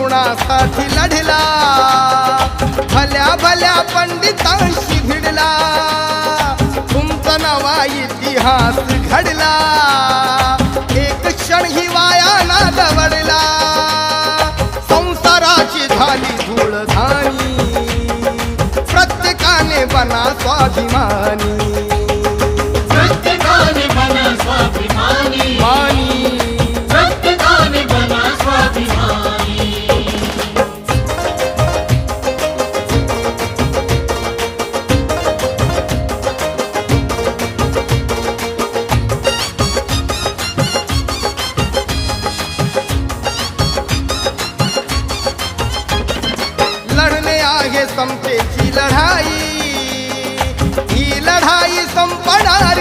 कुणासाठी लढला, भल्या भल्या पंडितांशी भिडला, तुमचा नवा इतिहास घडला, एक क्षण ही वाया ना दवडला, संसाराची झाली धूळधाणी, प्रत्येकाने बना स्वाभिमानी, प्रत्येकाने बना स्वाभिमानी, प्रत्येकाने बना स्वाभिमानी। लढणे आहे समतेची लढाई, ही लढाई संपणार